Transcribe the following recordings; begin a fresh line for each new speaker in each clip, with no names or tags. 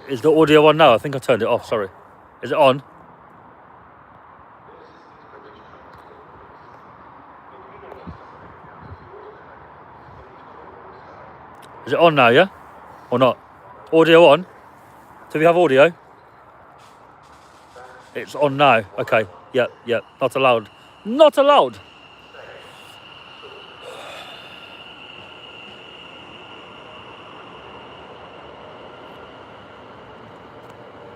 Is the audio on now? I think I turned it off, sorry. Is it on? Is it on now, yeah? Or not? Audio on? Do we have audio? It's on now. Okay. Yep. Not allowed. Not allowed.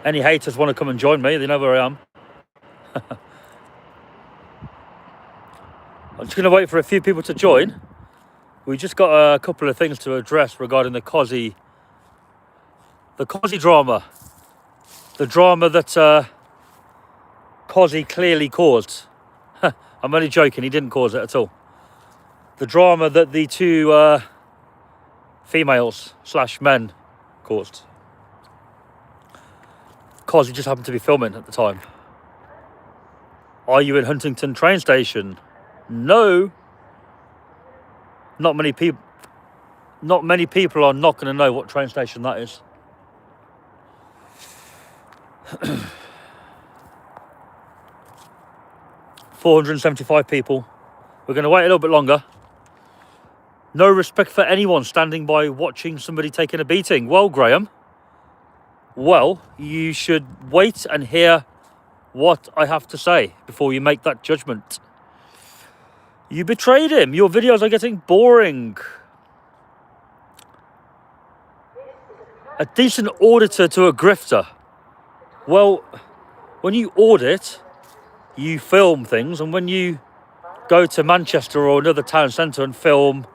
Any haters want to come and join me, they know where I am. I'm just going to wait for a few people to join. We just got a couple of things to address regarding the Cozzy drama. The drama that Cozzy clearly caused. I'm only joking, he didn't cause it at all. The drama that the two females / men caused. Cozzy just happened to be filming at the time. Are you in Huntington train station? No. Not many people are not going to know what train station that is. $475 people. We're going to wait a little bit longer. No respect for anyone standing by watching somebody taking a beating. Well, Graham, you should wait and hear what I have to say before you make that judgment. You betrayed him. Your videos are getting boring. A decent auditor to a grifter. Well, when you audit, you film things, and when you go to Manchester or another town centre and film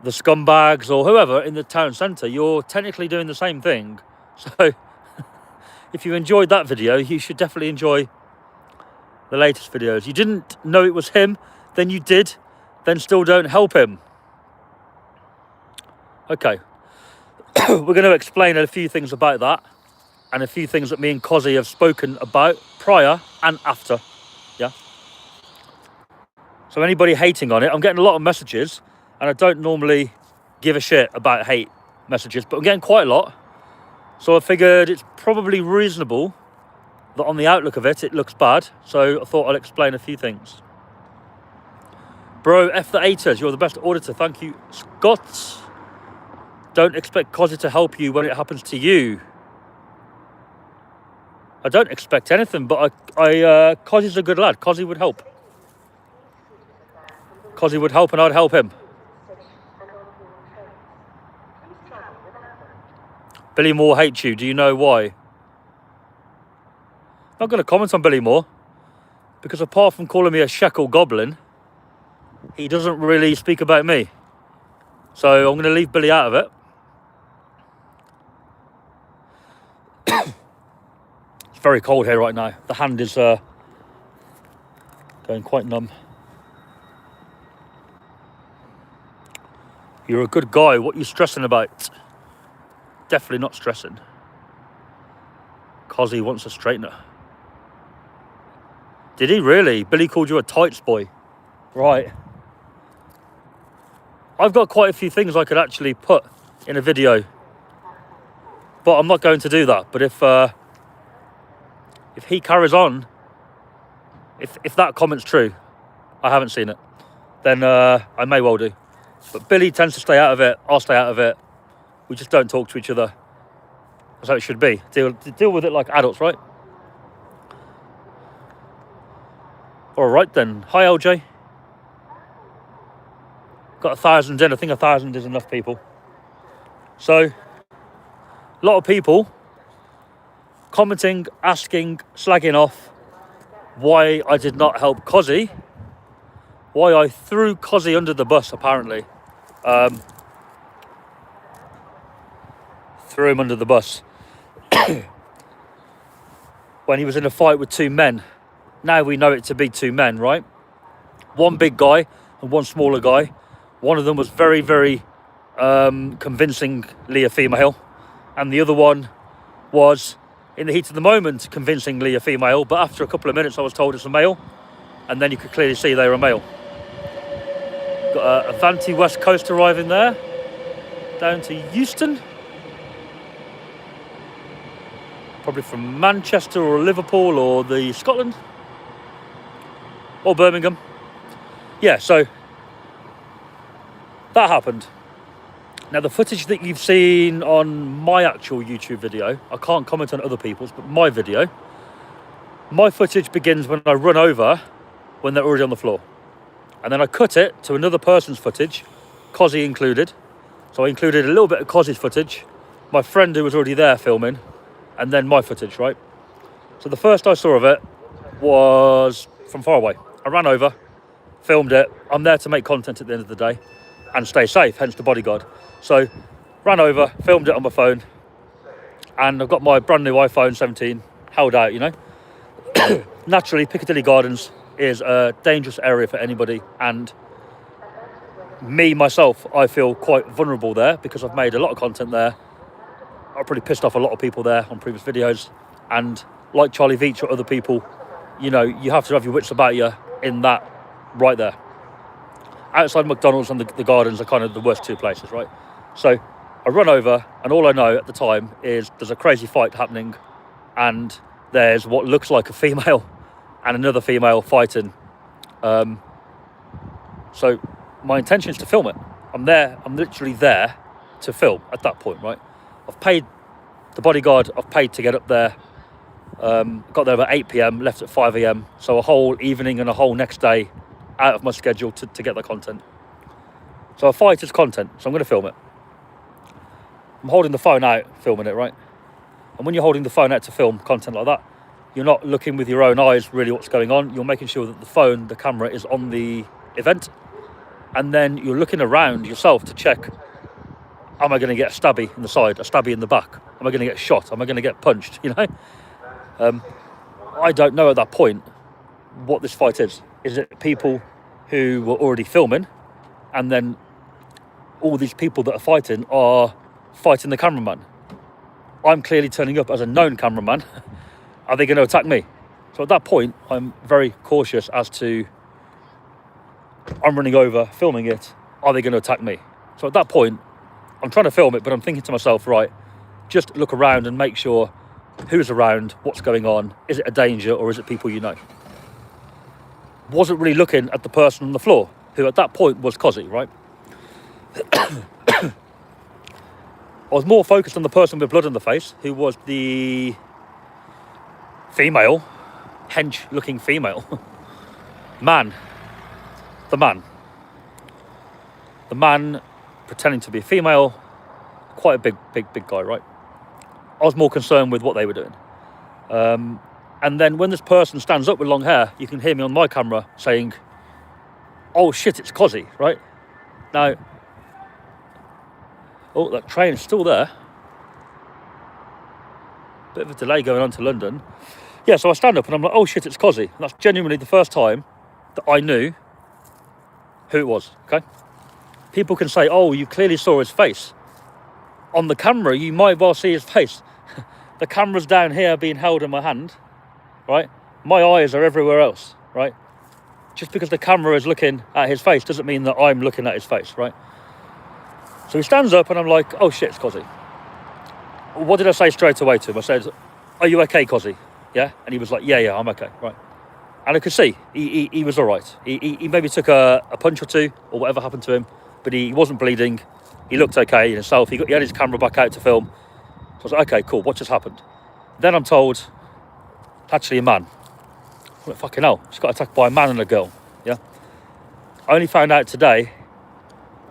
the scumbags or whoever in the town centre, you're technically doing the same thing. So if you enjoyed that video, you should definitely enjoy the latest videos. You didn't know it was him, then you did, then still don't help him. Okay. We're going to explain a few things about that and a few things that me and Cozzy have spoken about prior and after. Yeah. So anybody hating on it, I'm getting a lot of messages, and I don't normally give a shit about hate messages, but I'm getting quite a lot. So I figured it's probably reasonable that on the outlook of it, it looks bad. So I thought I'll explain a few things. Bro, F the haters. You're the best auditor. Thank you, Scott. Don't expect Cozzy to help you when it happens to you. I don't expect anything, but Cozzy's a good lad. Cozzy would help. Cozzy would help, and I'd help him. Billy Moore hates you. Do you know why? I'm not going to comment on Billy Moore, because apart from calling me a shekel goblin, he doesn't really speak about me. So I'm going to leave Billy out of it. It's very cold here right now. The hand is going quite numb. You're a good guy. What are you stressing about? Definitely not stressing. Cozzy wants a straightener. Did he really? Billy called you a tights boy. Right. I've got quite a few things I could actually put in a video, but I'm not going to do that. But if he carries on, if that comment's true, I haven't seen it, then I may well do. But Billy tends to stay out of it. I'll stay out of it. We just don't talk to each other. That's how it should be. Deal with it like adults, right? All right then. Hi, LJ. Got 1,000 in. I think 1,000 is enough people. So, a lot of people commenting, asking, slagging off why I did not help Cozzy, why I threw Cozzy under the bus, apparently. Threw him under the bus when he was in a fight with two men. Now we know it to be two men, right? One big guy and one smaller guy. One of them was very, very convincingly a female, and the other one was, in the heat of the moment, convincingly a female, but after a couple of minutes I was told it's a male, and then you could clearly see they were a male. Got a Avanti West Coast arriving there, down to Euston. probably from Manchester or Liverpool or the Scotland or Birmingham. Yeah, so that happened. Now, the footage that you've seen on my actual YouTube video, I can't comment on other people's, but my video, my footage begins when I run over when they're already on the floor. And then I cut it to another person's footage, Cozzy included. So I included a little bit of Cozzy's footage, my friend who was already there filming, and then my footage, right? So the first I saw of it was from far away. I ran over, filmed it. I'm there to make content at the end of the day and stay safe, hence the bodyguard. So ran over, filmed it on my phone, and I've got my brand new iPhone 17 held out, you know. Naturally, Piccadilly Gardens is a dangerous area for anybody, and me, myself, I feel quite vulnerable there because I've made a lot of content there. I've probably pissed off a lot of people there on previous videos, and like Charlie Veach or other people, you know, you have to have your wits about you in that right there. Outside McDonald's and the gardens are kind of the worst two places, right? So I run over, and all I know at the time is there's a crazy fight happening, and there's what looks like a female and another female fighting. So my intention is to film it. I'm literally there to film at that point, right? I've paid the bodyguard, I've paid to get up there. Got there about 8 p.m, left at 5 a.m. So a whole evening and a whole next day out of my schedule to get the content. So a fight is content, so I'm going to film it. I'm holding the phone out, filming it, right? And when you're holding the phone out to film content like that, you're not looking with your own eyes really what's going on. You're making sure that the camera is on the event. And then you're looking around yourself to check, am I going to get a stabby in the side, a stabby in the back? Am I going to get shot? Am I going to get punched, you know? I don't know at that point what this fight is. Is it people who were already filming, and then all these people that are fighting the cameraman? I'm clearly turning up as a known cameraman. Are they going to attack me? So at that point, I'm very cautious as to, I'm running over, filming it. Are they going to attack me? So at that point, I'm trying to film it, but I'm thinking to myself, right, just look around and make sure who's around, what's going on. Is it a danger, or is it people you know? Wasn't really looking at the person on the floor, who at that point was Cozzy, right? I was more focused on the person with blood on the face, who was the female, hench-looking female. The man pretending to be a female, quite a big guy, right? I was more concerned with what they were doing. And then when this person stands up with long hair, you can hear me on my camera saying, oh shit, it's Cozzy, right? Now, oh, that train is still there. Bit of a delay going on to London. Yeah, so I stand up and I'm like, oh shit, it's Cozzy. And that's genuinely the first time that I knew who it was, okay? People can say, oh, you clearly saw his face. On the camera, you might well see his face. The camera's down here being held in my hand, right? My eyes are everywhere else, right? Just because the camera is looking at his face doesn't mean that I'm looking at his face, right? So he stands up and I'm like, oh shit, it's Cozzy. What did I say straight away to him? I said, are you okay, Cozzy? Yeah? And he was like, yeah, I'm okay, right? And I could see he was all right. He maybe took a punch or two or whatever happened to him, but he wasn't bleeding. He looked okay himself. He had his camera back out to film. So I was like, okay, cool, what just happened? Then I'm told, actually a man. I'm like, fucking hell, just got attacked by a man and a girl, yeah? I only found out today,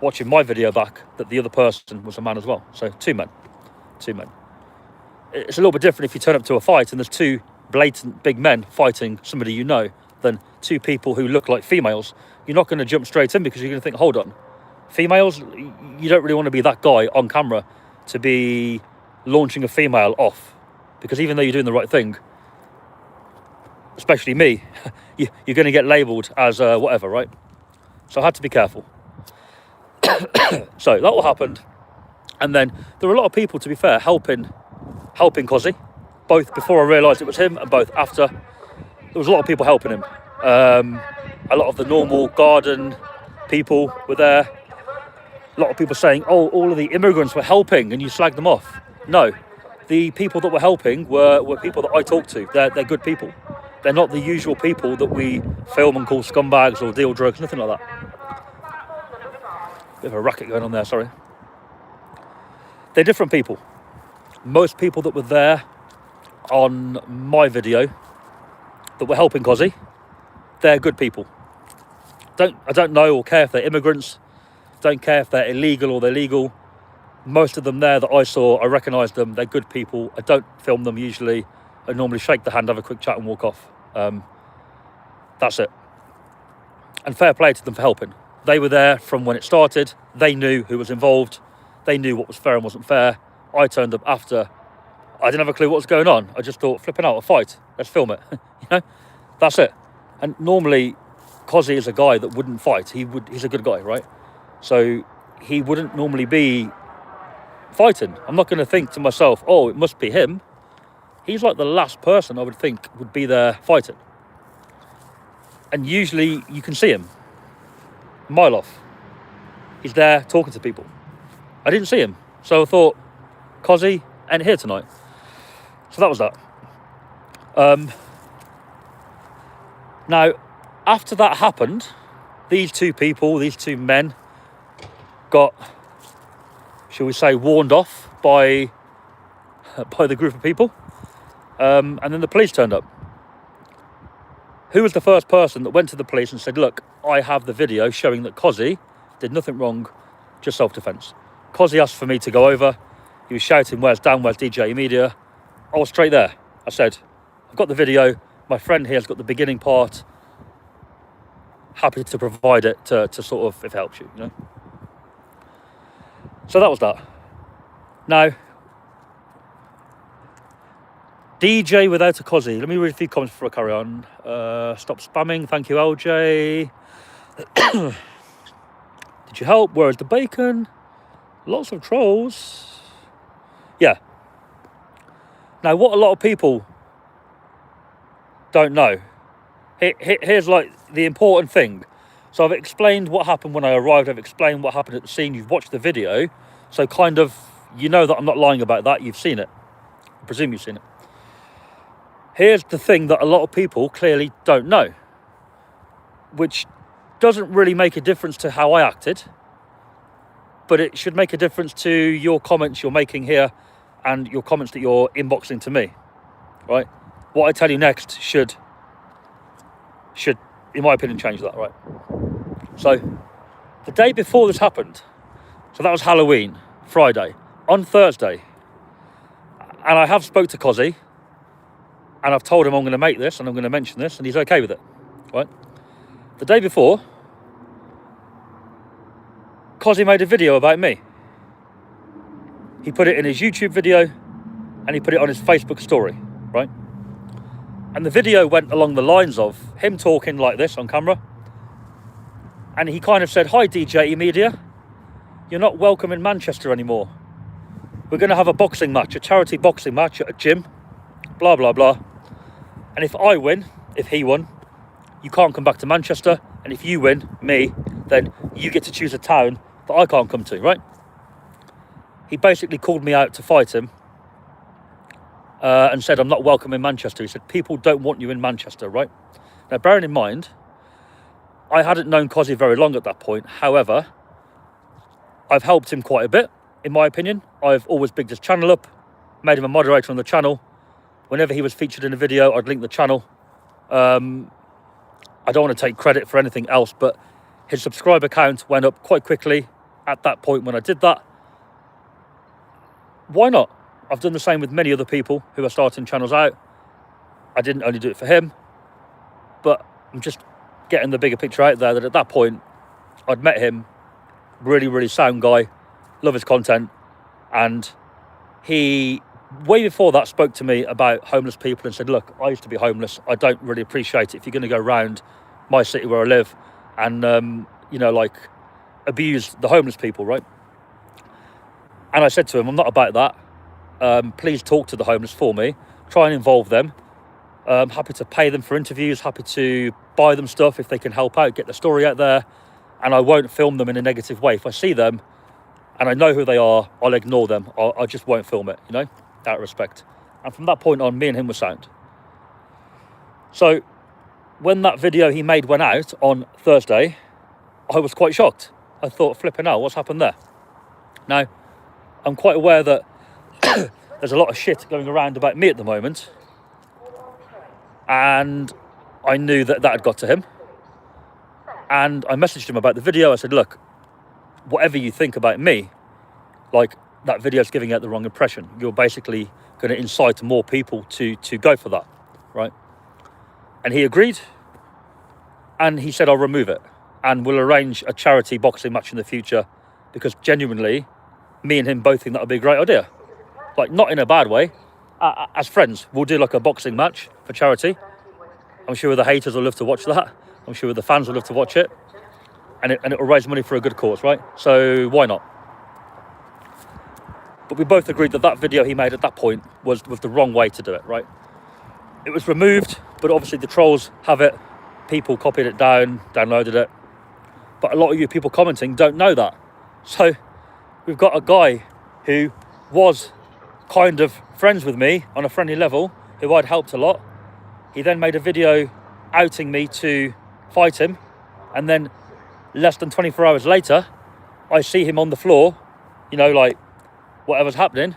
watching my video back, that the other person was a man as well. So two men. It's a little bit different if you turn up to a fight and there's two blatant big men fighting somebody you know than two people who look like females. You're not going to jump straight in because you're going to think, hold on, females, you don't really want to be that guy on camera to be launching a female off, because even though you're doing the right thing, especially me, you're going to get labelled as whatever, right? So I had to be careful. So that all happened, and then there were a lot of people, to be fair, helping Cozzy, both before I realised it was him and both after. There was a lot of people helping him. A lot of the normal garden people were there. A lot of people saying, oh, all of the immigrants were helping and you slagged them off. No, the people that were helping were people that I talked to. They're good people. They're not the usual people that we film and call scumbags or deal drugs, nothing like that. Bit of a racket going on there, sorry. They're different people. Most people that were there on my video that were helping Cozzy, they're good people. I don't know or care if they're immigrants, don't care if they're illegal or they're legal. Most of them there that I saw, I recognise them, they're good people. I don't film them usually. I normally shake the hand, have a quick chat and walk off. That's it. And fair play to them for helping. They were there from when it started. They knew who was involved. They knew what was fair and wasn't fair. I turned up after. I didn't have a clue what was going on. I just thought, flipping out, a fight. Let's film it. That's it. And normally, Cozzy is a guy that wouldn't fight. He's a good guy, right? So he wouldn't normally be fighting. I'm not going to think to myself, oh, it must be him. He's like the last person I would think would be there fighting. And usually you can see him a mile off. He's there talking to people. I didn't see him. So I thought, Cozzy ain't here tonight. So that was that. Now, after that happened, these two men got, shall we say, warned off by the group of people. And then the police turned up. Who was the first person that went to the police and said, look, I have the video showing that Cozzy did nothing wrong, just self-defence. Cozzy asked for me to go over. He was shouting, where's Dan, where's DJ Media? I was straight there. I said, I've got the video. My friend here's got the beginning part. Happy to provide it to sort of, if it helps you, So that was that. Now, DJ without a Cozzy. Let me read a few comments before I carry on. Stop spamming. Thank you, LJ. Did you help? Where is the bacon? Lots of trolls. Yeah. Now, what a lot of people don't know. Here's like the important thing. So I've explained what happened when I arrived. I've explained what happened at the scene. You've watched the video. So kind of, you know that I'm not lying about that. You've seen it. I presume you've seen it. Here's the thing that a lot of people clearly don't know, which doesn't really make a difference to how I acted, but it should make a difference to your comments you're making here and your comments that you're inboxing to me, right? What I tell you next should, in my opinion, change that, right? So, the day before this happened, so that was Halloween, Friday, on Thursday, and I have spoke to Cozzy, and I've told him I'm going to make this and I'm going to mention this, and he's okay with it, right? The day before, Cozzy made a video about me. He put it in his YouTube video and he put it on his Facebook story, right? And the video went along the lines of him talking like this on camera. And he kind of said, hi, DJ Media. You're not welcome in Manchester anymore. We're going to have a boxing match, a charity boxing match at a gym, blah, blah, blah. And if I win, if he won, you can't come back to Manchester. And if you win, me, then you get to choose a town that I can't come to, right? He basically called me out to fight him and said, I'm not welcome in Manchester. He said, people don't want you in Manchester, right? Now, bearing in mind, I hadn't known Cozzy very long at that point. However, I've helped him quite a bit, in my opinion. I've always bigged his channel up, made him a moderator on the channel. Whenever he was featured in a video, I'd link the channel. I don't want to take credit for anything else, but his subscriber count went up quite quickly at that point when I did that. Why not? I've done the same with many other people who are starting channels out. I didn't only do it for him, but I'm just getting the bigger picture out there that at that point, I'd met him, really, really sound guy, love his content, and he, way before that, spoke to me about homeless people and said, look, I used to be homeless. I don't really appreciate it if you're going to go around my city where I live and, abuse the homeless people, right? And I said to him, I'm not about that. Please talk to the homeless for me. Try and involve them. Happy to pay them for interviews. Happy to buy them stuff if they can help out, get the story out there. And I won't film them in a negative way. If I see them and I know who they are, I'll ignore them. I just won't film it, out of respect. And from that point on, me and him were sound. So when that video he made went out on Thursday, I was quite shocked. I thought, flipping out, what's happened there? Now, I'm quite aware that there's a lot of shit going around about me at the moment. And I knew that that had got to him. And I messaged him about the video. I said, look, whatever you think about me, like, that video's giving out the wrong impression. You're basically going to incite more people to go for that, right? And he agreed. And he said, I'll remove it. And we'll arrange a charity boxing match in the future, because genuinely, me and him both think that would be a great idea. Like, not in a bad way. As friends, we'll do like a boxing match for charity. I'm sure the haters will love to watch that. I'm sure the fans will love to watch it. And it will raise money for a good cause, right? So why not? But we both agreed that that video he made at that point was the wrong way to do it, right? It was removed, but obviously the trolls have it. People copied it down, downloaded it. But a lot of you people commenting don't know that. So we've got a guy who was kind of friends with me on a friendly level, who I'd helped a lot. He then made a video outing me to fight him. And then less than 24 hours later, I see him on the floor, you know, like, whatever's happening.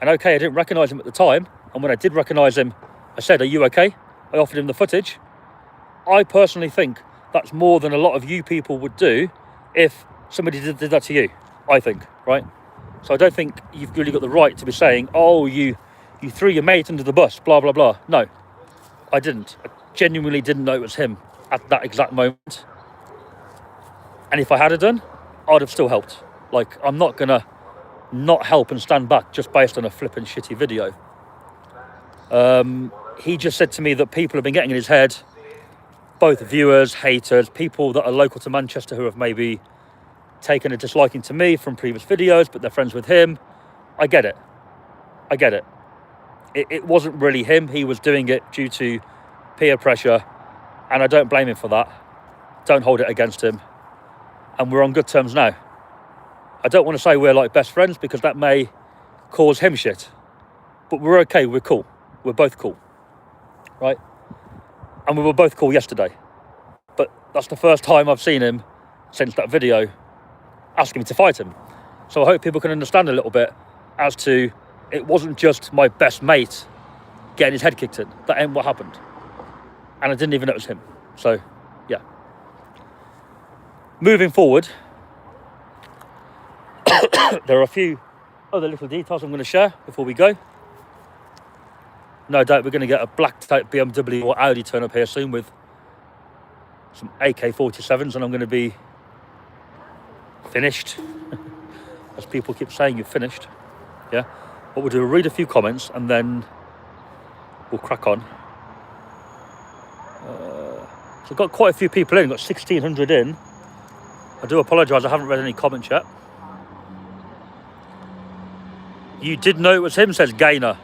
And okay, I didn't recognise him at the time. And when I did recognise him, I said, are you okay? I offered him the footage. I personally think that's more than a lot of you people would do if somebody did that to you, I think, right? So I don't think you've really got the right to be saying, oh, you threw your mate under the bus, blah, blah, blah. No, I didn't. I genuinely didn't know it was him at that exact moment. And if I had done, I'd have still helped. Like, I'm not going to not help and stand back just based on a flippin' shitty video. He just said to me that people have been getting in his head, both viewers, haters, people that are local to Manchester who have maybe taken a disliking to me from previous videos, but they're friends with him. I get it. I get it. It wasn't really him. He was doing it due to peer pressure, and I don't blame him for that. Don't hold it against him. And we're on good terms now. I don't want to say we're like best friends, because that may cause him shit. But we're okay, we're cool. We're both cool, right? And we were both cool yesterday. But that's the first time I've seen him since that video asking me to fight him. So I hope people can understand a little bit as to, it wasn't just my best mate getting his head kicked in. That ain't what happened. And I didn't even know it was him. So, yeah. Moving forward, there are a few other little details I'm going to share before we go. No doubt we're going to get a black type BMW or Audi turn up here soon with some AK-47s, and I'm going to be finished. As people keep saying, you're finished. Yeah. What we'll do, we'll read a few comments and then we'll crack on. So I've got quite a few people in, got 1,600 in. I do apologise, I haven't read any comments yet. You did know it was him, says Gainer.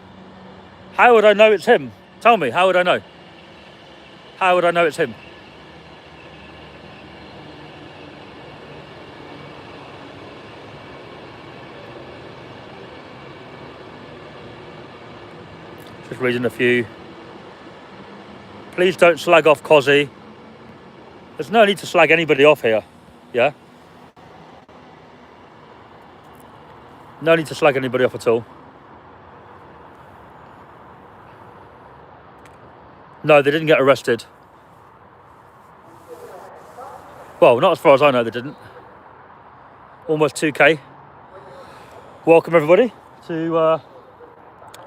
How would I know it's him? Tell me, how would I know? How would I know it's him? Just reading a few. Please don't slag off Cozzy. There's no need to slag anybody off here, yeah? No need to slag anybody off at all. No, they didn't get arrested. Well, not as far as I know, they didn't. Almost 2K. Welcome everybody to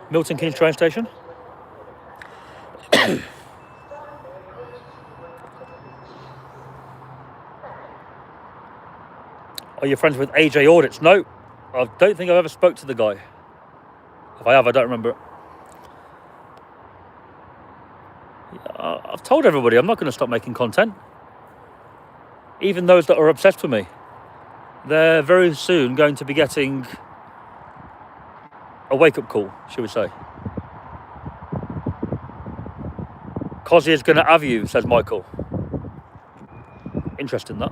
Milton Keynes train station. Are you friends with AJ Audits? No, I don't think I've ever spoke to the guy. If I have, I don't remember it. I've told everybody I'm not going to stop making content. Even those that are obsessed with me. They're very soon going to be getting a wake-up call, shall we say. Cozzy is going to have you, says Michael. Interesting, that.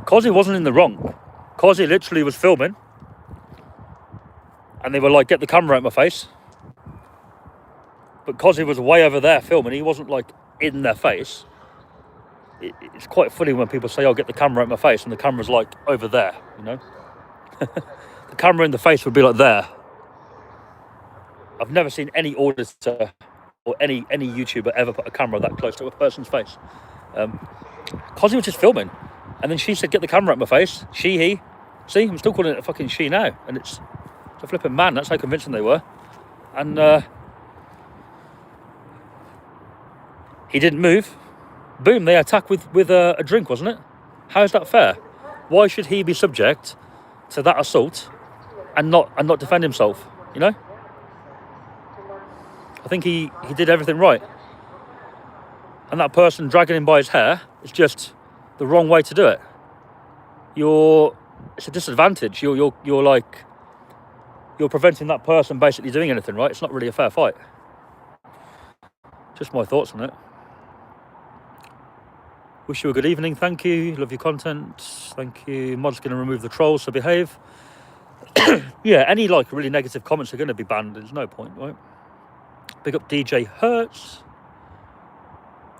Cozzy wasn't in the wrong. Cozzy literally was filming, and they were like, get the camera out my face. But Cozzy was way over there filming. He wasn't like in their face. It's quite funny when people say, oh, get the camera out my face, and the camera's like over there, you know. The camera in the face would be like there. I've never seen any auditor or any YouTuber ever put a camera that close to a person's face. Cozzy was just filming, and then she said, get the camera out my face. She, he. See, I'm still calling it a fucking she now, and it's a flipping man. That's how convincing they were. And he didn't move. Boom, they attack with a drink, wasn't it? How is that fair? Why should he be subject to that assault and not defend himself, you know? I think he did everything right. And that person dragging him by his hair is just the wrong way to do it. It's a disadvantage. You're preventing that person basically doing anything, right? It's not really a fair fight. Just my thoughts on it. Wish you a good evening. Thank you. Love your content. Thank you. Mod's going to remove the trolls, so behave. Yeah, any like really negative comments are going to be banned. There's no point, right? Big up DJ Hertz.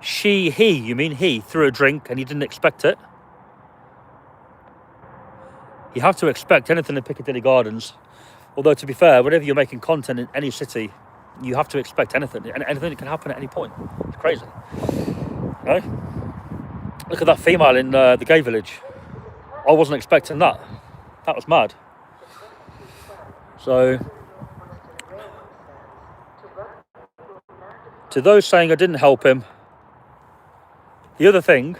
He threw a drink and he didn't expect it. You have to expect anything in Piccadilly Gardens. Although, to be fair, whenever you're making content in any city, you have to expect anything. And anything that can happen at any point. It's crazy. Right? Look at that female in the gay village. I wasn't expecting that. That was mad. So, to those saying I didn't help him, the other thing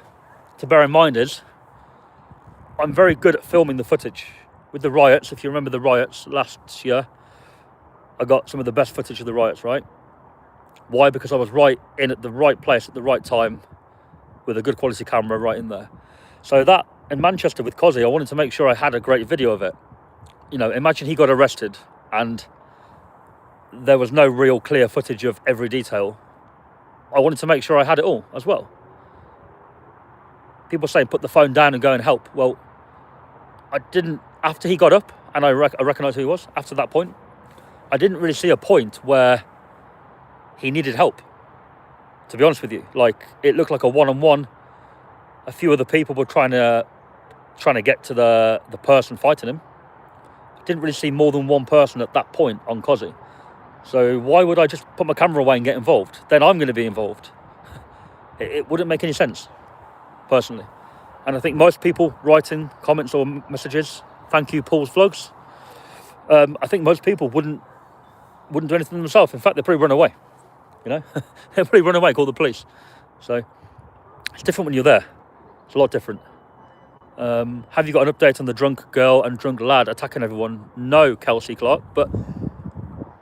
to bear in mind is I'm very good at filming the footage. With the riots, if you remember the riots last year, I got some of the best footage of the riots, right? Why? Because I was right in at the right place at the right time with a good quality camera right in there. So that, in Manchester with Cozzy, I wanted to make sure I had a great video of it. You know, imagine he got arrested and there was no real clear footage of every detail. I wanted to make sure I had it all as well. People saying put the phone down and go and help. Well, I didn't, after he got up and I recognised who he was, after that point, I didn't really see a point where he needed help, to be honest with you. Like, it looked like a one-on-one. A few other people were trying to get to the person fighting him. Didn't really see more than one person at that point on Cozzy. So why would I just put my camera away and get involved? Then I'm going to be involved. It wouldn't make any sense, personally. And I think most people writing comments or messages, thank you, Paul's Vlogs. I think most people wouldn't do anything themselves. In fact, they'd probably run away. You know, they'd probably run away, call the police. So it's different when you're there. It's a lot different. Have you got an update on the drunk girl and drunk lad attacking everyone? No, Kelsey Clark, but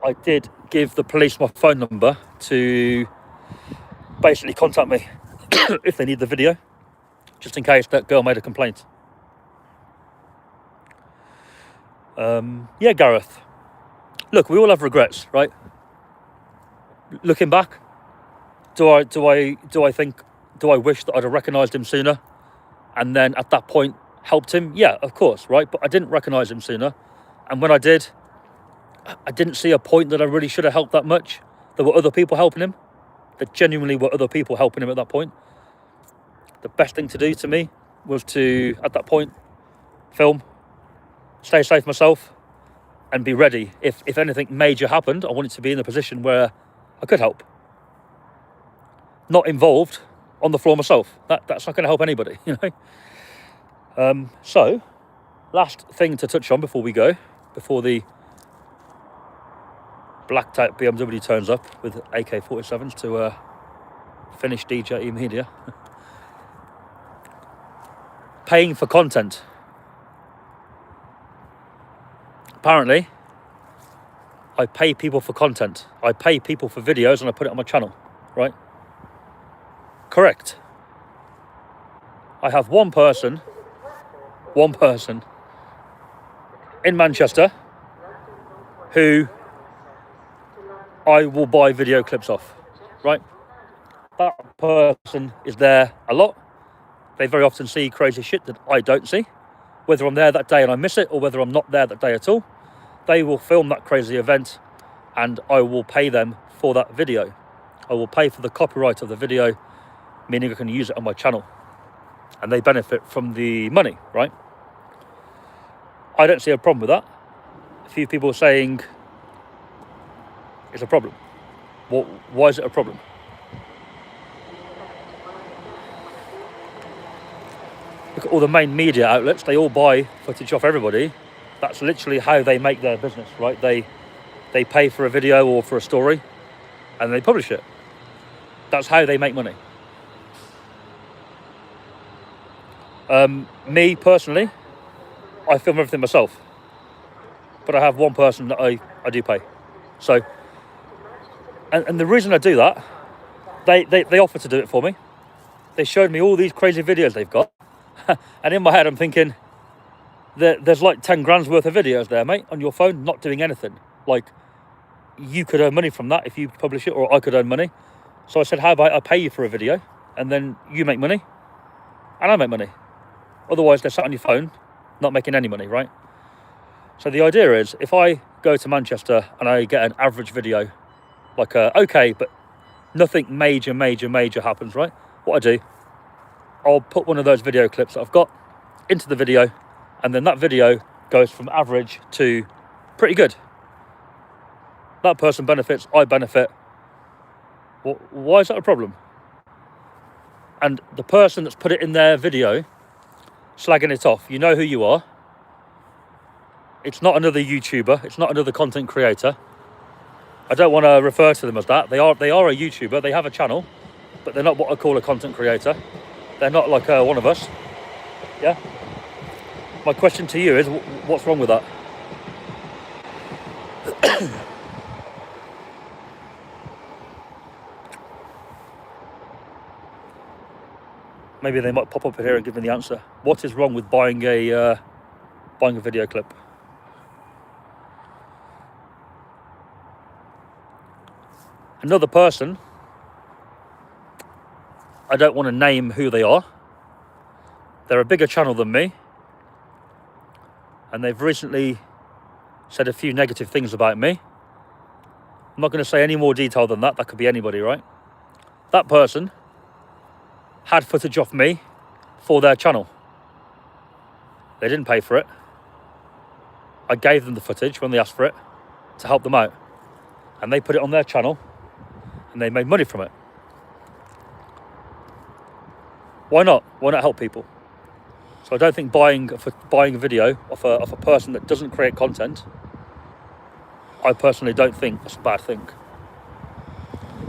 I did give the police my phone number to basically contact me if they need the video, just in case that girl made a complaint. Yeah, Gareth. Look, we all have regrets, right? Looking back, do I wish that I'd have recognised him sooner? And then at that point, helped him? Yeah, of course, right? But I didn't recognise him sooner. And when I did, I didn't see a point that I really should have helped that much. There were other people helping him. There genuinely were other people helping him at that point. The best thing to do to me was to, at that point, film, stay safe myself, and be ready. If anything major happened, I wanted to be in a position where I could help. Not involved on the floor myself. That's not going to help anybody, you know. So, last thing to touch on before we go, before the blacked out BMW turns up with AK-47s to finish DJ Media. Paying for content. Apparently, I pay people for content. I pay people for videos and I put it on my channel, right? Correct. I have one person in Manchester who I will buy video clips off, right? That person is there a lot. They very often see crazy shit that I don't see. Whether I'm there that day and I miss it, or whether I'm not there that day at all, they will film that crazy event and I will pay them for that video. I will pay for the copyright of the video, meaning I can use it on my channel. And they benefit from the money, right? I don't see a problem with that. A few people are saying it's a problem. Why is it a problem? Look at all the main media outlets, they all buy footage off everybody. That's literally how they make their business, right? They pay for a video or for a story and they publish it. That's how they make money. Me personally, I film everything myself, but I have one person that I do pay. So, and the reason I do that, they offer to do it for me. They showed me all these crazy videos they've got. And in my head, I'm thinking, there's like 10 grand's worth of videos there, mate, on your phone, not doing anything. Like, you could earn money from that if you publish it, or I could earn money. So I said, how about I pay you for a video, and then you make money, and I make money. Otherwise, they're sat on your phone, not making any money, right? So the idea is, if I go to Manchester and I get an average video, like okay, but nothing major happens, right? What I do, I'll put one of those video clips that I've got into the video, and then that video goes from average to pretty good. That person benefits, I benefit. Why is that a problem? And the person that's put it in their video, slagging it off, you know who you are. It's not another YouTuber, it's not another content creator. I don't want to refer to them as that. They are a YouTuber, they have a channel, but they're not what I call a content creator. They're not like one of us. Yeah. My question to you is, what's wrong with that? Maybe they might pop up here and give me the answer. What is wrong with buying a video clip? Another person, I don't want to name who they are. They're a bigger channel than me, and they've recently said a few negative things about me. I'm not going to say any more detail than that. That could be anybody, right? That person had footage off me for their channel. They didn't pay for it. I gave them the footage when they asked for it to help them out, and they put it on their channel and they made money from it. Why not? Why not help people? So I don't think buying a video off a person that doesn't create content, I personally don't think that's a bad thing.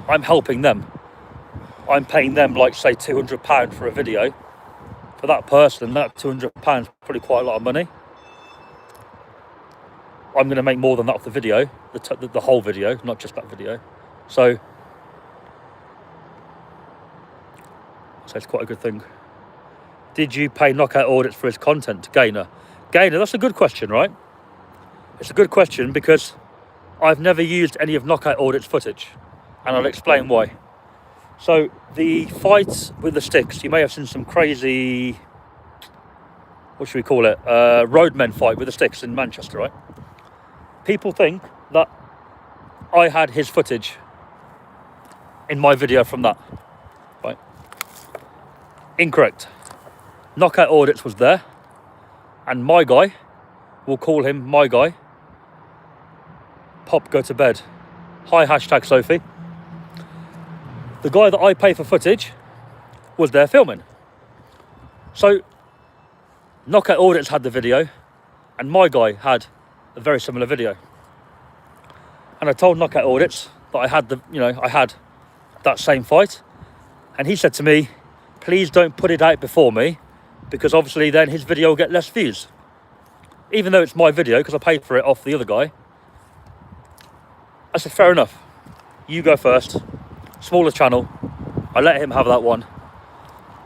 I'm helping them. I'm paying them, like, say, £200 for a video. For that person, that £200 is probably quite a lot of money. I'm going to make more than that off the video, the whole video, not just that video. So it's quite a good thing. Did you pay Knockout Audits for his content, Gainer? Gainer, that's a good question, right? It's a good question because I've never used any of Knockout Audits footage, and I'll explain why. So the fights with the sticks, you may have seen some crazy, what should we call it, roadmen fight with the sticks in Manchester, right? People think that I had his footage in my video from that, right? Incorrect. Knockout Audits was there, and my guy, we'll call him my guy, Pop Go to Bed. Hi, hashtag Sophie. The guy that I pay for footage was there filming. So Knockout Audits had the video, and my guy had a very similar video. And I told Knockout Audits that I had that same fight, and he said to me, please don't put it out before me, because obviously then his video will get less views. Even though it's my video, because I paid for it off the other guy. I said, fair enough. You go first. Smaller channel. I let him have that one.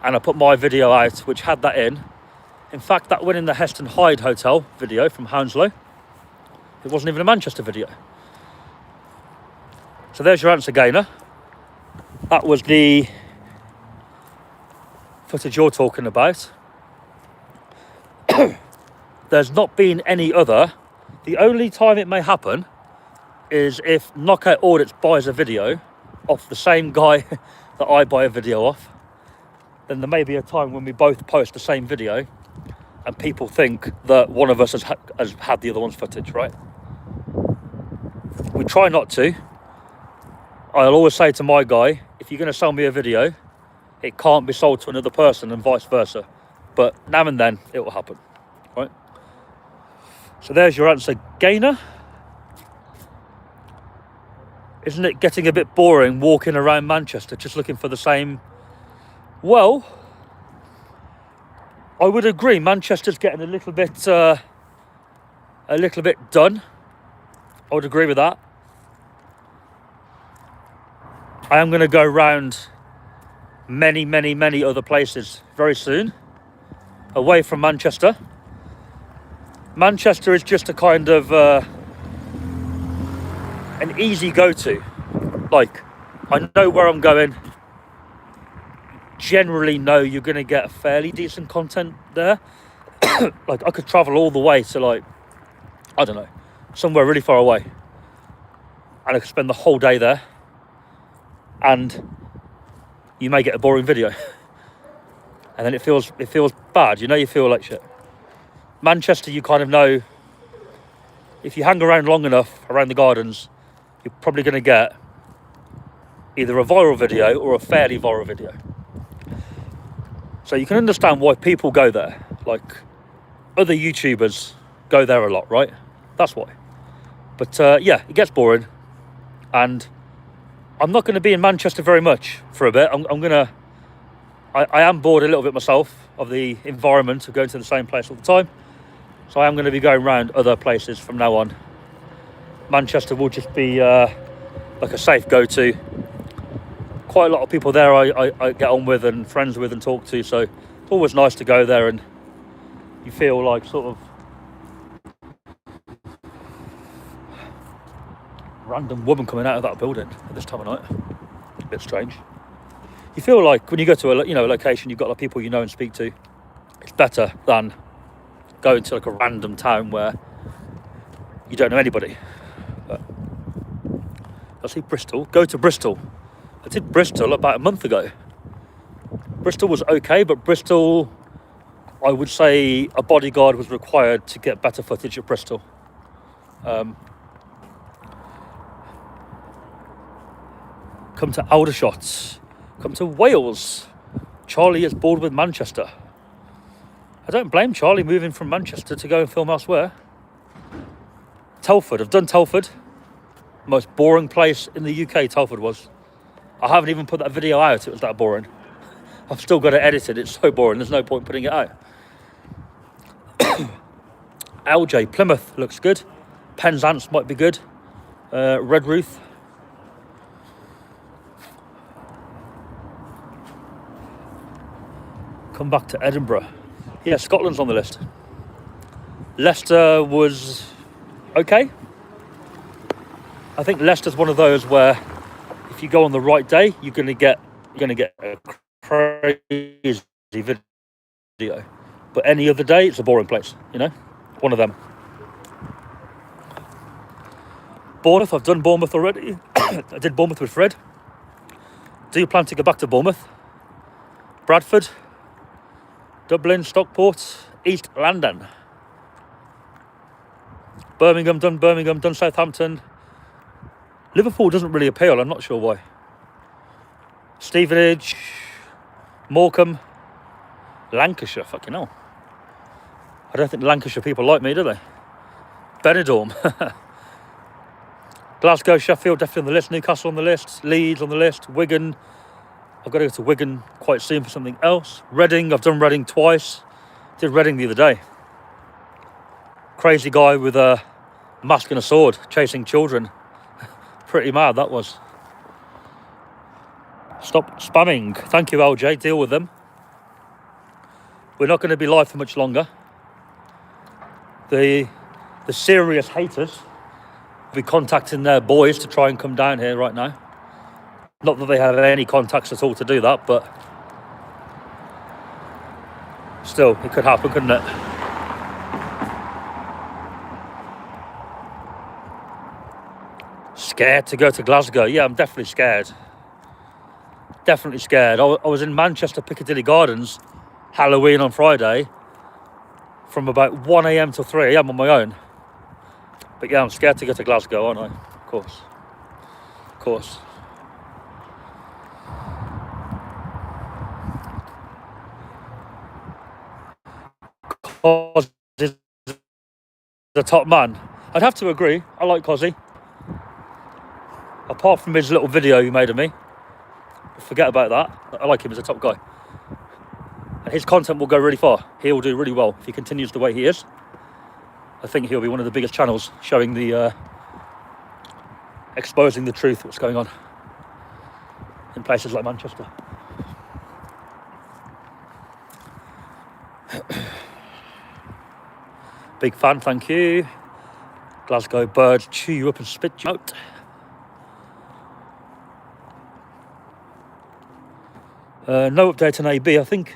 And I put my video out, which had that in. In fact, that went in the Heston Hyde Hotel video from Hounslow. It wasn't even a Manchester video. So there's your answer, Gainer. That was the footage you're talking about, there's not been any other. The only time it may happen is if Knockout Audits buys a video off the same guy that I buy a video off. Then there may be a time when we both post the same video and people think that one of us has had the other one's footage, right? We try not to. I'll always say to my guy, if you're going to sell me a video, it can't be sold to another person and vice versa. But now and then it will happen, right? So there's your answer, Gainer. Isn't it getting a bit boring walking around Manchester just looking for the same? Well, I would agree. Manchester's getting a little bit done. I would agree with that. I am going to go round many, many, many other places very soon, away from Manchester. Manchester is just a kind of an easy go-to. Like, I know where I'm going. Generally know you're going to get fairly decent content there. Like, I could travel all the way to, like, I don't know, somewhere really far away, and I could spend the whole day there, and you may get a boring video. And then it feels bad, you know, you feel like shit. Manchester, you kind of know, if you hang around long enough around the gardens, you're probably going to get either a viral video or a fairly viral video. So you can understand why people go there. Like, other YouTubers go there a lot, right? That's why. But yeah, it gets boring, and I'm not going to be in Manchester very much for a bit. I am bored a little bit myself of the environment of going to the same place all the time. So I am going to be going around other places from now on. Manchester will just be like a safe go-to. Quite a lot of people there I get on with and friends with and talk to. So it's always nice to go there, and you feel like sort of random woman coming out of that building at this time of night. A bit strange. You feel like when you go to a location, you've got like people you know and speak to. It's better than going to like a random town where you don't know anybody. But I see Bristol. Go to Bristol. I did Bristol about a month ago. Bristol was okay, but Bristol, I would say a bodyguard was required to get better footage at Bristol. Come to Aldershot. Come to Wales. Charlie is bored with Manchester. I don't blame Charlie moving from Manchester to go and film elsewhere. Telford. I've done Telford. Most boring place in the UK, Telford was. I haven't even put that video out. It was that boring. I've still got it edited. It's so boring. There's no point putting it out. LJ. Plymouth looks good. Penzance might be good. Redruth. Come back to Edinburgh. Yeah, Scotland's on the list. Leicester was okay. I think Leicester's one of those where if you go on the right day, you're gonna get a crazy video. But any other day, it's a boring place, you know? One of them. Bournemouth, I've done Bournemouth already. I did Bournemouth with Fred. Do you plan to go back to Bournemouth? Bradford, Dublin, Stockport, East London. Birmingham, done Southampton. Liverpool doesn't really appeal, I'm not sure why. Stevenage, Morecambe, Lancashire, fucking hell. I don't think Lancashire people like me, do they? Benidorm. Glasgow, Sheffield, definitely on the list. Newcastle on the list. Leeds on the list. Wigan. I've got to go to Wigan quite soon for something else. Reading, I've done Reading twice. Did Reading the other day. Crazy guy with a mask and a sword chasing children. Pretty mad that was. Stop spamming. Thank you, LJ. Deal with them. We're not going to be live for much longer. The serious haters will be contacting their boys to try and come down here right now. Not that they have any contacts at all to do that, but Still, it could happen, couldn't it? Scared to go to Glasgow? Yeah, I'm definitely scared. Definitely scared. I was in Manchester Piccadilly Gardens Halloween on Friday from about 1 a.m. till 3 a.m. on my own. But yeah, I'm scared to go to Glasgow, aren't I? Of course. Of course. Cozzy is the top man. I'd have to agree. I like Cozzy. Apart from his little video he made of me. Forget about that. I like him as a top guy. And his content will go really far. He'll do really well if he continues the way he is. I think he'll be one of the biggest channels showing the exposing the truth, what's going on in places like Manchester. Big fan, thank you. Glasgow birds chew you up and spit you out. No update on AB. I think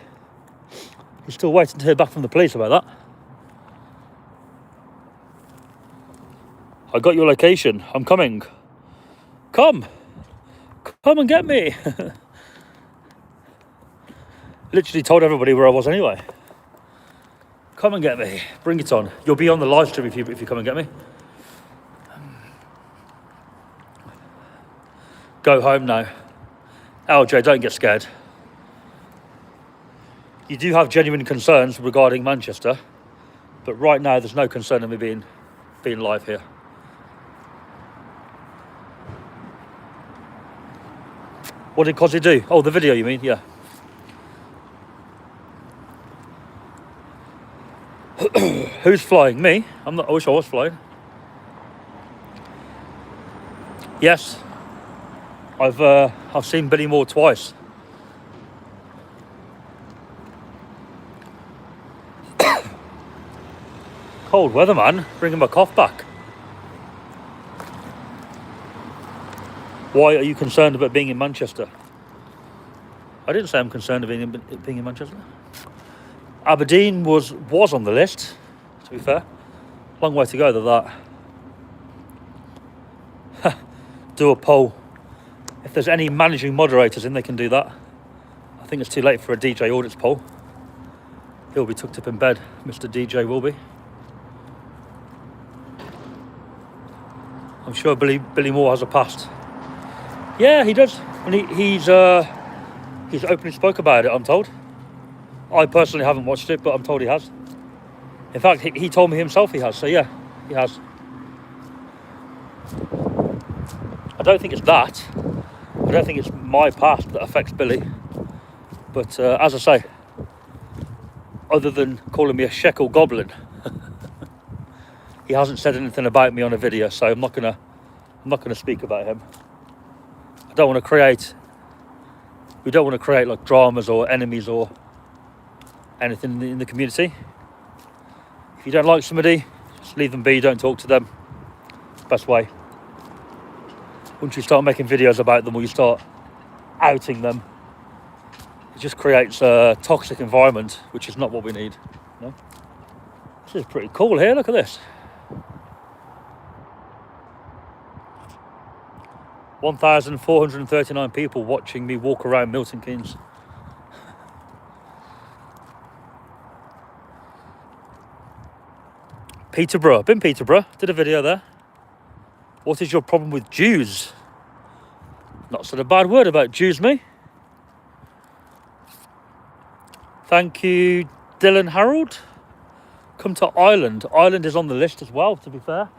he's still waiting to hear back from the police about that. I got your location. I'm coming. Come and get me. Literally told everybody where I was anyway. Come and get me. Bring it on. You'll be on the live stream if you come and get me. Go home now. LJ, don't get scared. You do have genuine concerns regarding Manchester, but right now there's no concern in me being live here. What did Cozzy do? Oh, the video, you mean? Yeah. Who's flying? Me? I'm not. I wish I was flying. Yes. I've seen Billy Moore twice. Cold weather, man. Bringing my cough back. Why are you concerned about being in Manchester? I didn't say I'm concerned about being in Manchester. Aberdeen was on the list, to be fair. Long way to go to that. Do a poll. If there's any managing moderators in, they can do that. I think it's too late for a DJ audits poll. He'll be tucked up in bed. Mr. DJ will be. I'm sure Billy Moore has a past. Yeah, he does. And he's openly spoke about it, I'm told. I personally haven't watched it, but I'm told he has. In fact, he told me himself he has. So yeah, he has. I don't think it's that. I don't think it's my past that affects Billy. But as I say, other than calling me a shekel goblin, he hasn't said anything about me on a video, so I'm not gonna speak about him. We don't want to create like dramas or enemies or anything in the community. If you don't like somebody, just leave them be, don't talk to them. Best way. Once you start making videos about them or you start outing them, it just creates a toxic environment, which is not what we need. You know? This is pretty cool here, look at this. 1,439 people watching me walk around Milton Keynes. Peterborough, been Peterborough, did a video there. What is your problem with Jews? Not said a bad word about Jews, me. Thank you, Dylan Harold. Come to Ireland. Ireland is on the list as well, to be fair.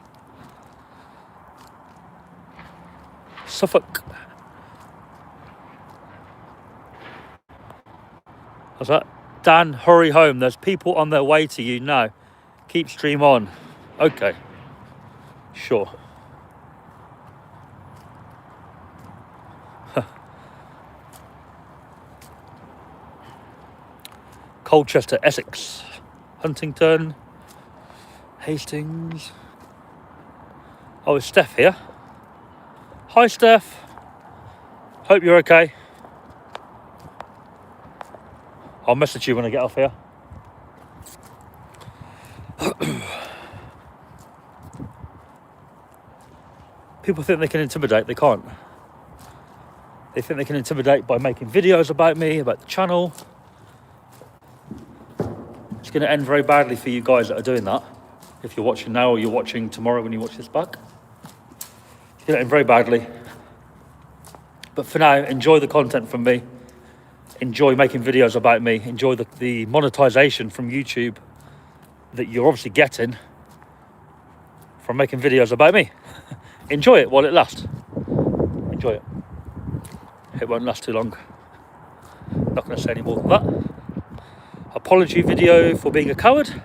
Suffolk. What's that? Dan, hurry home. There's people on their way to you now. Keep stream on. Okay. Sure. Colchester, Essex. Huntington. Hastings. Oh, is Steph here? Hi, Steph. Hope you're okay. I'll message you when I get off here. People think they can intimidate. They can't. They think they can intimidate by making videos about me, about the channel. It's going to end very badly for you guys that are doing that. If you're watching now or you're watching tomorrow when you watch this back. It's going to end very badly. But for now, enjoy the content from me. Enjoy making videos about me. Enjoy the monetization from YouTube that you're obviously getting from making videos about me. Enjoy it while it lasts. Enjoy it. It won't last too long. Not going to say any more than that. Apology video for being a coward.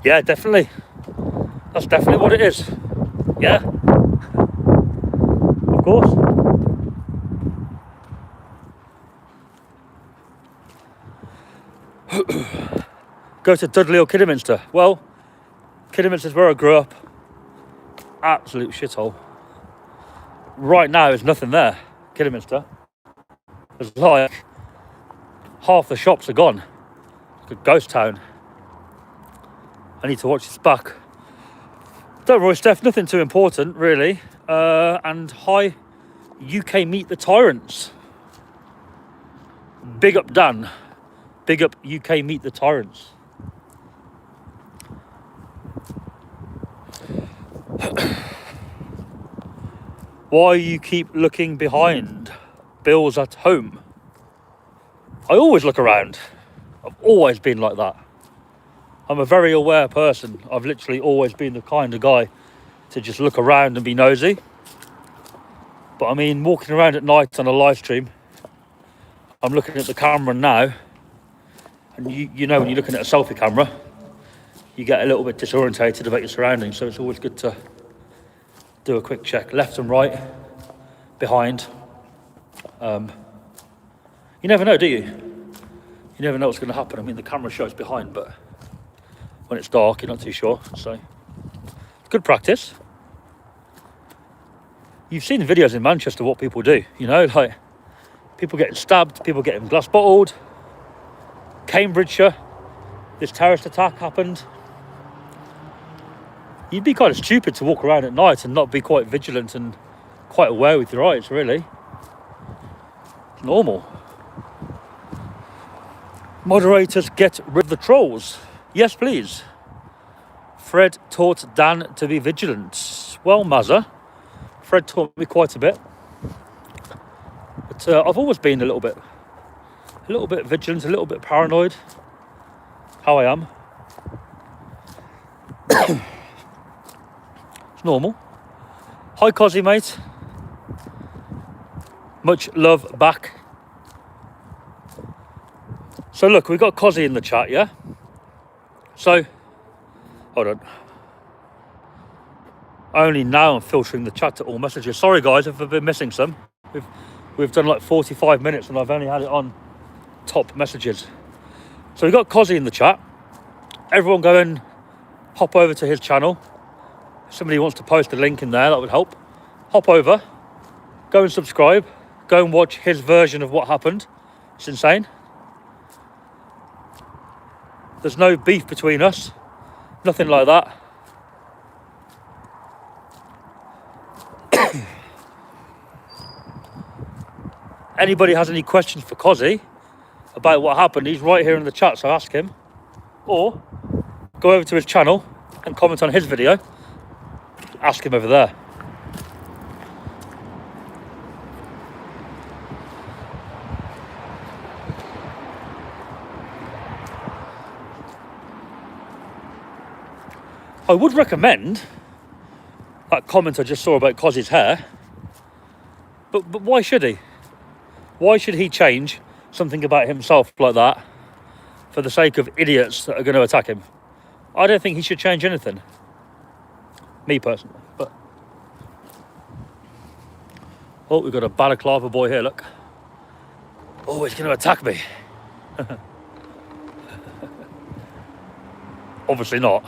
Yeah, definitely. That's definitely what it is. Yeah. Of course. Go to Dudley or Kidderminster. Well, Kidderminster's where I grew up. Absolute shithole. Right now, there's nothing there. Kidderminster. There's like half the shops are gone. Like a ghost town. I need to watch this back. Don't worry, Steph. Nothing too important, really. And hi, UK Meet the Tyrants. Big up Dan. Big up UK Meet the Tyrants. Why you keep looking behind? Bill's at home. I always look around. I've always been like that. I'm a very aware person. I've literally always been the kind of guy to just look around and be nosy. But I mean, walking around at night on a live stream, I'm looking at the camera now, and you know when you're looking at a selfie camera, you get a little bit disorientated about your surroundings, so it's always good to do a quick check, left and right, behind. You never know, do you? You never know what's going to happen. I mean, the camera shows behind, but when it's dark, you're not too sure, so it's good practice. You've seen videos in Manchester what people do, you know, like people getting stabbed, people getting glass bottled. Cambridgeshire, this terrorist attack happened. You'd be kind of stupid to walk around at night and not be quite vigilant and quite aware with your eyes, really. It's normal. Moderators, get rid of the trolls. Yes, please. Fred taught Dan to be vigilant. Well, Mazza, Fred taught me quite a bit. But I've always been a little bit vigilant, a little bit paranoid. How I am. It's normal. Hi, Cozzy, mate. Much love back. So look, we've got Cozzy in the chat, yeah? So, hold on. Only now I'm filtering the chat to all messages. Sorry guys if I've been missing some. We've done like 45 minutes and I've only had it on top messages. So we've got Cozzy in the chat. Everyone go and hop over to his channel. If somebody wants to post a link in there, that would help. Hop over, go and subscribe, go and watch his version of what happened. It's insane. There's no beef between us, nothing like that. Anybody has any questions for Cozzy about what happened, he's right here in the chat, so ask him. Or go over to his channel and comment on his video. Ask him over there. I would recommend that comment I just saw about Cozzy's hair, but why should he? Why should he change something about himself like that for the sake of idiots that are going to attack him? I don't think he should change anything. Me personally, but... Oh, we've got a balaclava boy here, look. Oh, he's going to attack me. Obviously not.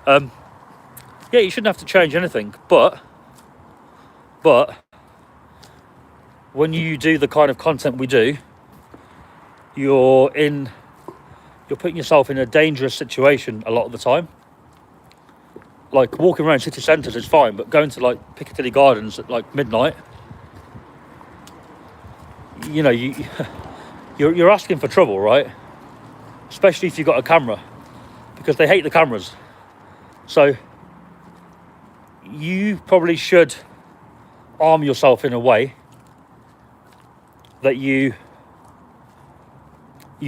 Yeah, you shouldn't have to change anything, but when you do the kind of content we do, you're putting yourself in a dangerous situation a lot of the time. Like walking around city centres is fine, but going to like Piccadilly Gardens at like midnight, you know, you're asking for trouble, right? Especially if you've got a camera, because they hate the cameras. So you probably should arm yourself in a way that you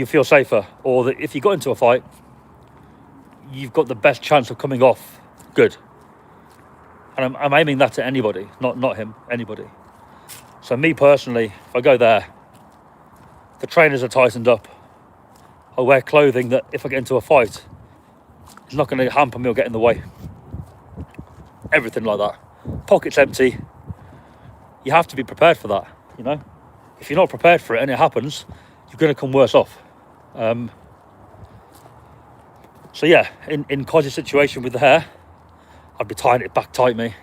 feel safer, or that if you got into a fight, you've got the best chance of coming off good. And I'm aiming that at anybody, not him, anybody. So me personally, if I go there, the trainers are tightened up. I wear clothing that if I get into a fight, it's not going to hamper me or get in the way. Everything like that. Pockets empty. You have to be prepared for that, you know. If you're not prepared for it and it happens, you're going to come worse off. So yeah, in Cozzy's situation with the hair, I'd be tying it back tight, me.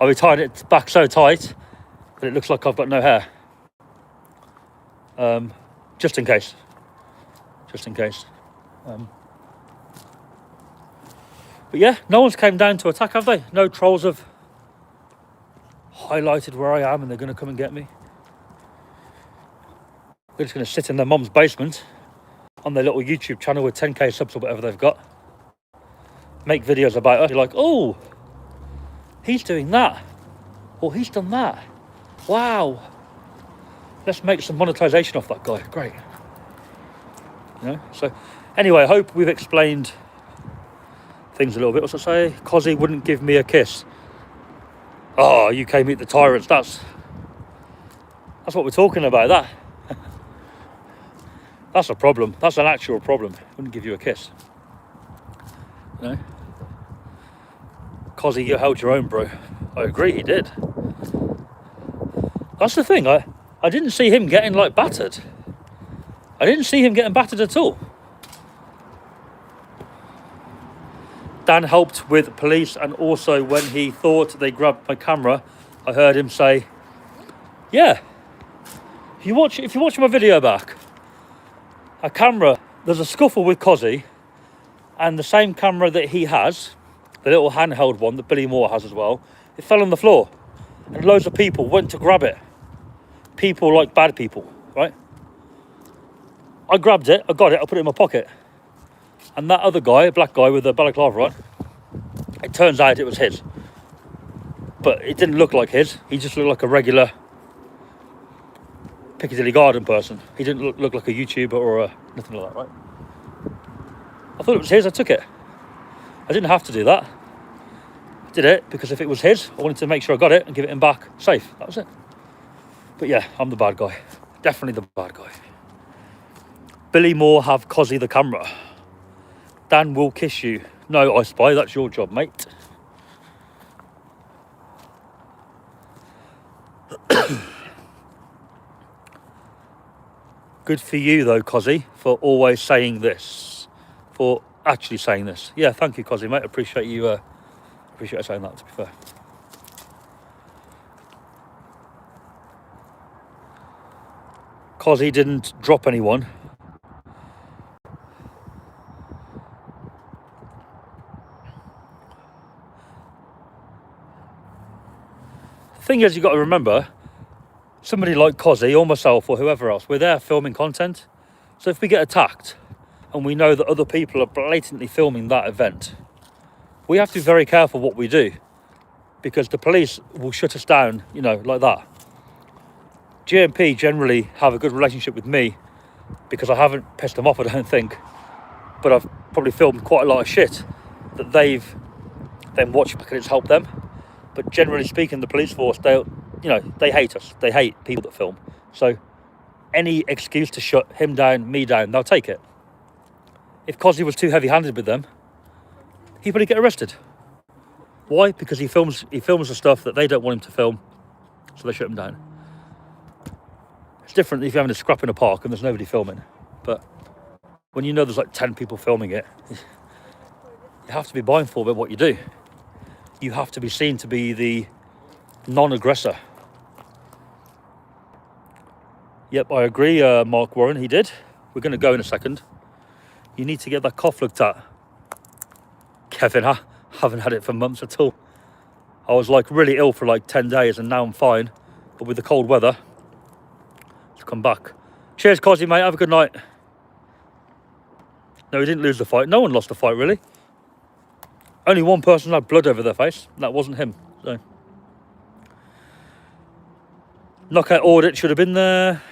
I'll be tying it back so tight that it looks like I've got no hair. Just in case. But yeah, no one's came down to attack, have they? No trolls have highlighted where I am and they're going to come and get me. They're just going to sit in their mum's basement on their little YouTube channel with 10k subs or whatever they've got. Make videos about us. You're like, oh, he's doing that. Or he's done that. Wow. Let's make some monetization off that guy. Great. You know, so anyway, I hope we've explained things a little bit. What's I say? Cozzy wouldn't give me a kiss. Oh, UK meet the tyrants. That's what we're talking about. That's a problem. That's an actual problem. Wouldn't give you a kiss. You know? Cozzy, you held your own, bro. I agree, he did. That's the thing. I didn't see him getting like battered. I didn't see him getting battered at all. Dan helped with police, and also when he thought they grabbed my camera, I heard him say, yeah, if you watch my video back, a camera, there's a scuffle with Cozzy, and the same camera that he has, the little handheld one that Billy Moore has as well, it fell on the floor, and loads of people went to grab it. People like bad people, right? I grabbed it, I got it, I put it in my pocket. And that other guy, a black guy with a balaclava on, it turns out it was his. But it didn't look like his. He just looked like a regular Piccadilly Garden person. He didn't look like a YouTuber or nothing like that, right? I thought it was his, I took it. I didn't have to do that. I did it because if it was his, I wanted to make sure I got it and give it him back safe. That was it. But yeah, I'm the bad guy. Definitely the bad guy. Billy Moore have Cozzy the camera. Dan will kiss you. No, I spy, that's your job, mate. Good for you though, Cozzy, for always saying this. For actually saying this. Yeah, thank you, Cozzy, mate. Appreciate you saying that, to be fair. Cozzy didn't drop anyone. The thing is, you've got to remember, somebody like Cozzy or myself or whoever else, we're there filming content. So if we get attacked and we know that other people are blatantly filming that event, we have to be very careful what we do, because the police will shut us down, you know, like that. GMP generally have a good relationship with me because I haven't pissed them off, I don't think. But I've probably filmed quite a lot of shit that they've then watched back and it's helped them. But generally speaking, the police force, they hate us. They hate people that film. So any excuse to shut him down, me down, they'll take it. If Cozzy was too heavy-handed with them, he'd probably get arrested. Why? Because he films the stuff that they don't want him to film, so they shut him down. It's different if you're having a scrap in a park and there's nobody filming. But when you know there's like 10 people filming it, you have to be mindful about what you do. You have to be seen to be the non-aggressor. Yep, I agree, Mark Warren, he did. We're going to go in a second. You need to get that cough looked at. Kevin, Haven't had it for months at all. I was like really ill for like 10 days and now I'm fine. But with the cold weather, it's come back. Cheers, Cozzy, mate. Have a good night. No, he didn't lose the fight. No one lost the fight, really. Only one person had blood over their face. And that wasn't him. So, knockout audit should have been there.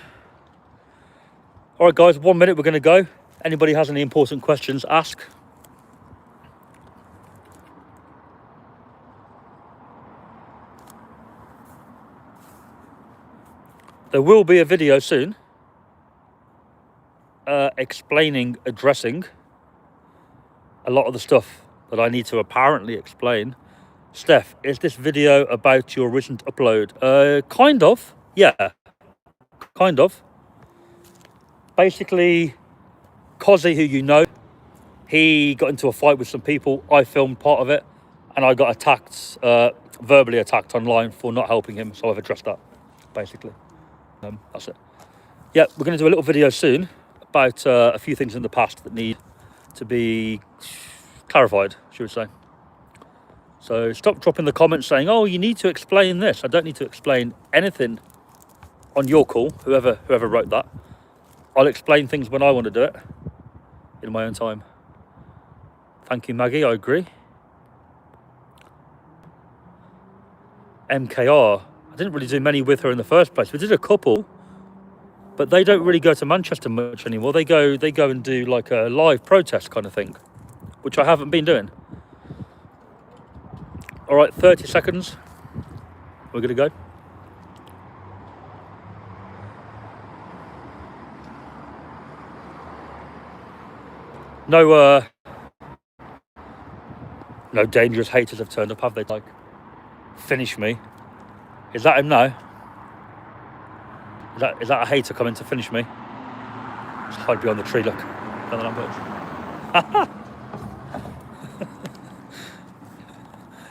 All right, guys, 1 minute, we're going to go. Anybody has any important questions, ask. There will be a video soon addressing a lot of the stuff that I need to apparently explain. Steph, is this video about your recent upload? Kind of, yeah, kind of. Basically, Cozzy, who you know, he got into a fight with some people. I filmed part of it, and I got attacked, verbally attacked online for not helping him. So I've addressed that, basically. That's it. Yeah, we're going to do a little video soon about a few things in the past that need to be clarified, should we say. So stop dropping the comments saying, oh, you need to explain this. I don't need to explain anything on your call, whoever wrote that. I'll explain things when I want to do it in my own time. Thank you, Maggie, I agree. MKR, I didn't really do many with her in the first place. We did a couple, but they don't really go to Manchester much anymore. They go and do like a live protest kind of thing, which I haven't been doing. All right, 30 seconds. We're going to go. No dangerous haters have turned up, have they? Like, finish me. Is that him now? Is that a hater coming to finish me? Just hide behind the tree, look. Behind the lamppost.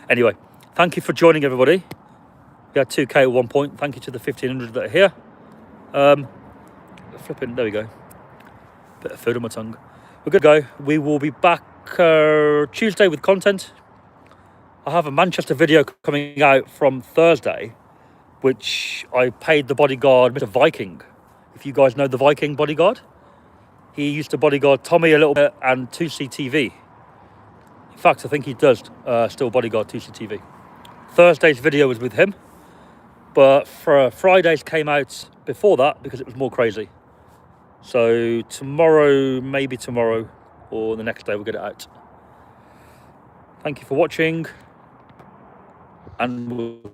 Anyway, thank you for joining, everybody. We had 2K at one point. Thank you to the 1,500 that are here. Flipping, there we go. Bit of food on my tongue. We're good to go. We will be back Tuesday with content. I have a Manchester video coming out from Thursday, which I paid the bodyguard, Mr. Viking. If you guys know the Viking bodyguard, he used to bodyguard Tommy a little bit and 2CTV. In fact, I think he does still bodyguard 2CTV. Thursday's video was with him, but Friday's came out before that because it was more crazy. So tomorrow, maybe tomorrow or the next day, we'll get it out. Thank you for watching, and we'll